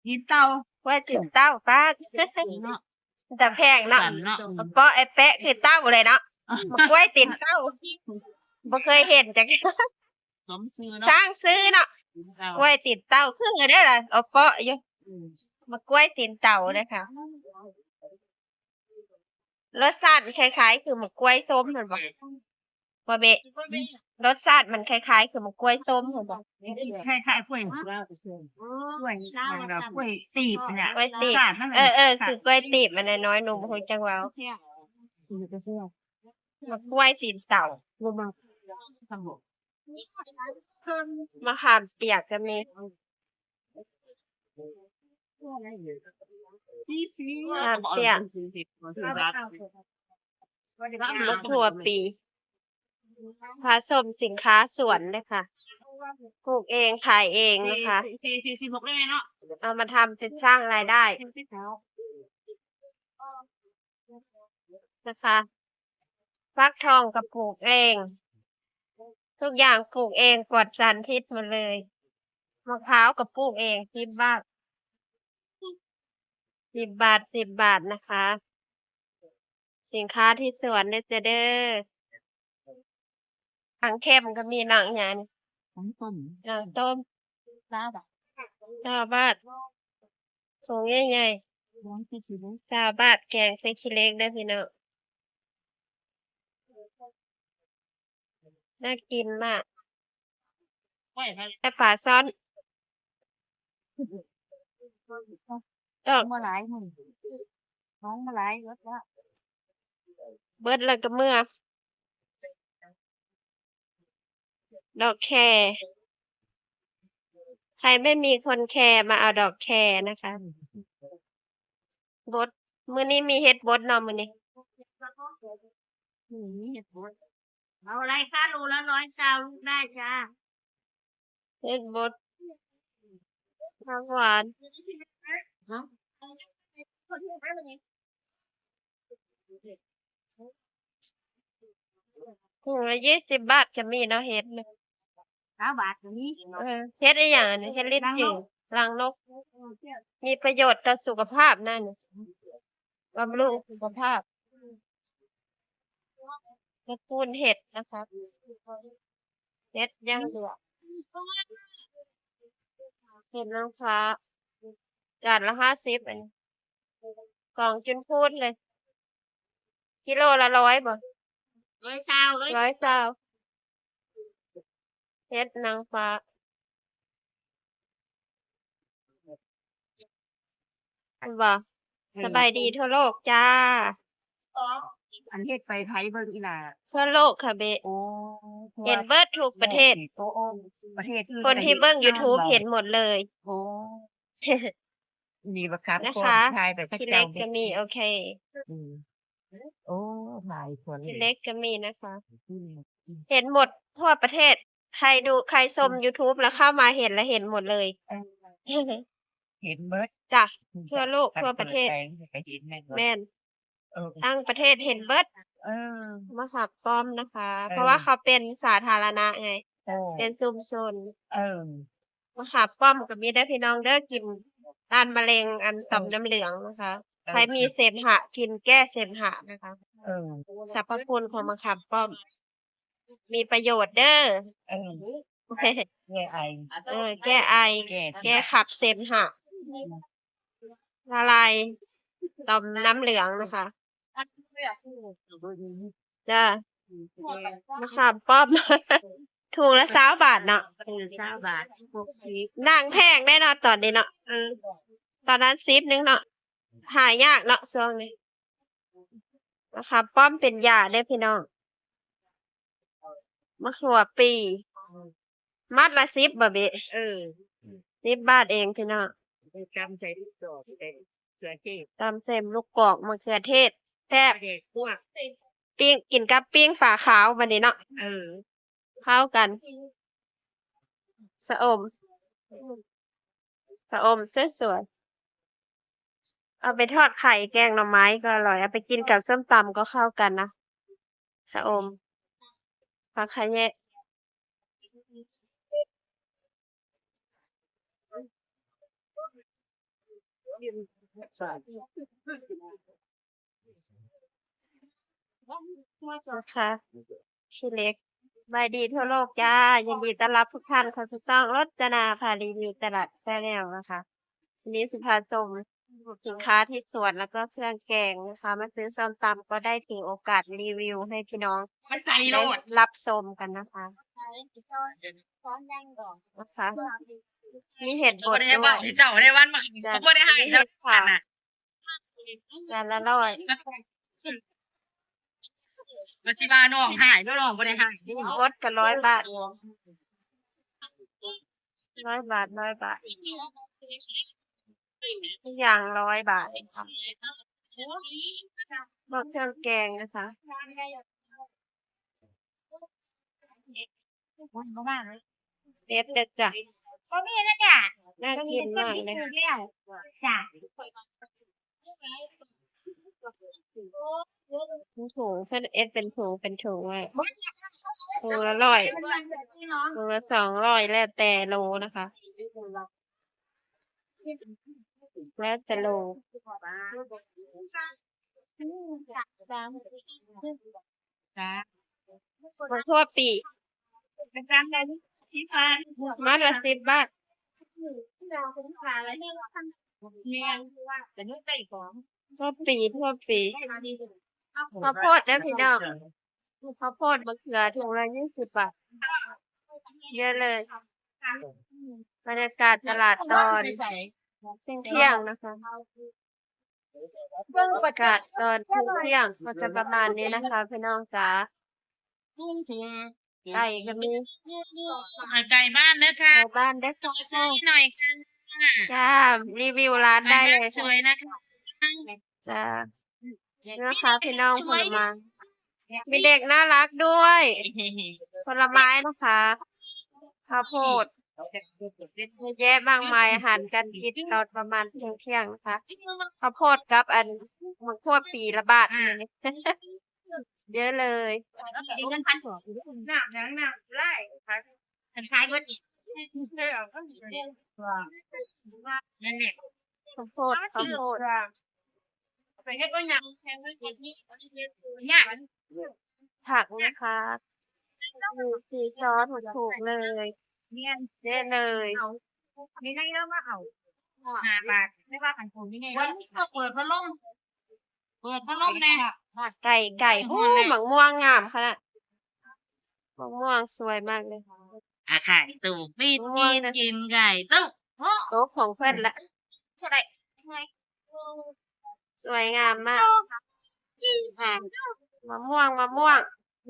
กินเต้า ว่าจิ๋วเต้าป้า เนาะ แต่แพงเนาะ สั่นเนาะ เพราะไอ้แปะคือเต้าเลยเนาะมากล้วยติดเต้าบ่เคยเห็นจัก สมซื้อ ส เนาะ ร้างซื้อเนาะ กินเต้าก ล้วยติดเต้าคือได้ล่ะเอาเปาะอยู่มากล้วยติดเต้าเลยค่ะรสชาติคล้ายๆคือมะกล้วยส้มเหมือนบ่บ่เบะรสชาติมันคล้ายๆคือมะกล้วยส้มเหมือนบ่ คล้ายๆกล้วยกล้วยอย่างเรากล้วยตีบเนี่ย กล้วยตีบ สาดนั่นแหละ คือกล้วยตีบมันน้อยๆหนุ่มฮู้จังเว้ามากล้วยติดเต้า สมบ มะขามเปียกก็มี นี่สิ มะขามเปียกมะถั่วปีผสมสินค้าสวนเลยค่ะปลูกเองขายเองนะคะ 46ได้ไหมเนาะ เอามาทำเป็นสร้างรายได้นะคะฟักทองก็ปลูกเอง ทุกอย่างปลูกเองปลอดสารพิษหมดเลยมะพร้าวก็ปลูกเอง10 บาท10 บาทนะคะ สินค้าที่สวนเด้อจ้ะเด้อหนังเข้มก็มีหนังหยัง สังต้ม หนังต้ม 9 บาท 9 บาทสูงใหญ่ ร้อนที่สุด ๆ9 บาทแกงใส่ขี้เหล็กเด้อพี่น้องน่ากินมาก กล้วยไทย แต่ปลาซ่อนดอก มาหลายมื้อน้องมาหลายรถแล้ว เบิดแล้วก็เมื่อ ดอกแครใครไม่มีคนแคร์มาเอาดอกแครนะคะบดมื้อนี้มีเฮ็ดบดเนาะมื้อนี้ นี่เห็ดบดเอาอะไรคะโลละ120ลูกได้จ้า เฮ็ดบดผักหวาน เนาะ ถุงละ20 บาทก็มีเนาะเฮ็ดน่ะ 9 บาทตัวนี้ เฮ็ดอีหยังอันนี้เฮ็ดลิ้นจือรังนก มีประโยชน์ต่อสุขภาพนั่นน่ะบำรุงสุขภาพตระกูลเห็ดนะคะเห็ดย่างเหลืองเห็ดนางฟ้าจานละ50อันนี้กล่องจนพูดเลย กิโลละ100บ่ 120เลย 120เห็ดนางฟ้าอันบ่สบายดีทั่วโลกจ้า อันเฮ็ดไปไผเบิ่งอีหล่า ทั่วโลกค่ะเบะ โอ้ เห็นเบิดทุกประเทศ โอ้ประเทศอื่น คนที่เบิ่ง YouTube เห็นหมดเลย โอ้นี่บ่ครับ นะคะ ถ่ายไป ที่เล็กก็มีโอเค อืมโอ้หลายคน ที่เล็กก็มีนะคะ เห็นหมดทั่วประเทศ ใครดูใครชม YouTube แล้วเข้ามาเห็นแล้วเห็นหมดเลย เห็นเบิด จ้ะ ทั่วโลกทั่วประเทศ ก็เห็นแม่นบ่ แม่น เออ ตั้งประเทศเห็นเบิด เออ มะขามป้อมนะคะ เพราะว่าเขาเป็นสาธารณะไง เออ เป็นชุมชน เออ มะขามป้อมก็มีเด้อพี่น้องเด้อกินต้านมะเร็งอันต่อมน้ำเหลืองนะคะ ใครมีเสมหะกินแก้เสมหะนะคะ เออ สรรพคุณของมะขามป้อม มีประโยชน์เด้อ เออแก้ไอ แก้ไอ แก้ขับเสมหะละลายต่อมน้ำเหลืองนะคะจ้ามะขามป้อม ถุงละ20 บาทเนาะ 9 บาท60 นางแพงได้เนาะตอนนี้เนาะตอนนั้น10นึงเนาะหายากเนาะช่วงนี้มะขามป้อมเป็นยาเด้อพี่น้องมะขัวปี มัดละ10บ่เบะ10 บาทเองพี่น้อง จำใจลูกดอกแต่เสือเทศ ตำเส้นลูกกอกมะเขือเทศแซ่บ เด็กพวก ปิ้งกินกับปิ้งฝาขาวบัดนี้เนาะ เออ เข้ากันสะอมสวยๆเอาไปทอดไข่แกงหน่อไม้ก็อร่อยเอาไปกินกับส้มตำก็เข้ากันนะสะอมผักขะแยะ นะคะชื่อเล็กบายดีทั่วโลกจ้ายินดีต้อนรับทุกท่านเข้าสู่ช่องรจนาพารีวิวตลาดแชนแนลนะคะวันนี้สุภาชมสินค้าที่สวนแล้วก็เครื่องแกงนะคะมาซื้อส้มตำก็ได้ถือโอกาสรีวิวให้พี่น้อง มาใส่โล ได้ ด รับชมกันนะคะมีเห็ดบ บ่ ด ได้ ด้ว เว้าย เจ้าได้วันมา จ้ะ เขาบ่ได้ให้ มี เจ้า เห็ดขาว น่ะ จานละร้อย มาสิว่าน้องหายบ่น้องบ่ได้ให้ บดก็100 บาท100 บาททุกอย่าง100 บาทค่ะพวกเครื่องแกงนะคะ บ่มาเลย เด็ดเด็ดจ้ะ บ่มีแล้วจ้ะ น่ากินมากเลย จ้ะ ถุงเพื่อนเอสเป็นถุงไว้ถุงละ100ถุงละ200แล้วแต่โลนะคะ แล้วแต่โล จ้ะ บางทั่วปี เป็นการได้ที่ผ่าน มัดละ10 บาท เมียนแต่นึกได้ของ ทั่วปีข้าวโพดนะพี่น้องข้าวโพดมะเขือถุงละ20 บาทเยอะเลยบรรยากาศตลาดตอนเที่ยงนะคะบรรยากาศตอนเที่ยงก็จะประมาณนี้นะคะพี่น้องจ๋าไก่ก็มี ไก่บ้านเด้อค่ะ ชาวบ้านได้ขอ ซื้อหน่อยค่ะ จ้ารีวิวร้านได้เลย สวยนะคะ จ้านะคะพี่น้องผลไม้มีเด็กน่ารักด้วยผลไม้นะคะข้าวโพดเยอะแยะมากมายอาหารการกินตอนประมาณเที่ยงนะคะข้าวโพดกับอันมังคุดปีละบาทนี่ เยอะเลย เงิน1,000หนักไล่ฉันขายเบิดอีกนั่นแหละ ข้าวโพดไปเฮ็ดว่าหยังยาก ผักนะคะมีซีซอสถูกๆเลย เมียน เยอะเลย มีได้เยอะมาเอา5 บาทไม่ว่าขันปูนี่ไงวันนี้ก็เปิดพัดลมแน่ ไก่โอ้หมักม่วงงามขนาดหมักม่วงสวยมากเลย ไข่ตูปีดกินไก่ตู้ โต๊ะของเพื่อนละ เท่าไหร่ สวยงามมากมะม่วง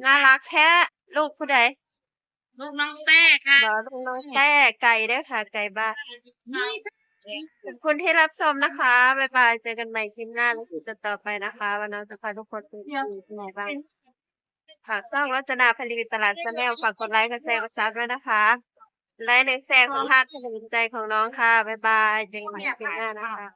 น่ารักแท้ลูกผู้ใด ลูกน้องแต้ค่ะ รอลูกน้องแต้ไก่เด้อค่ะ ไก่บ้านขอบคุณที่รับชมนะคะบ๊ายบายเจอกันใหม่คลิปหน้าแล้วจะต่อไปนะคะวันนี้จะพาทุกคนไปที่ไหนบ้างฝากช่องรจนาผลิตตลาดชาแนลฝากกดไลค์กดแชร์กดซับด้วยนะคะไลค์1 แชร์ของท่านเป็นกำลังใจของน้องค่ะบ๊ายบายเจอกันใหม่คลิปหน้านะคะ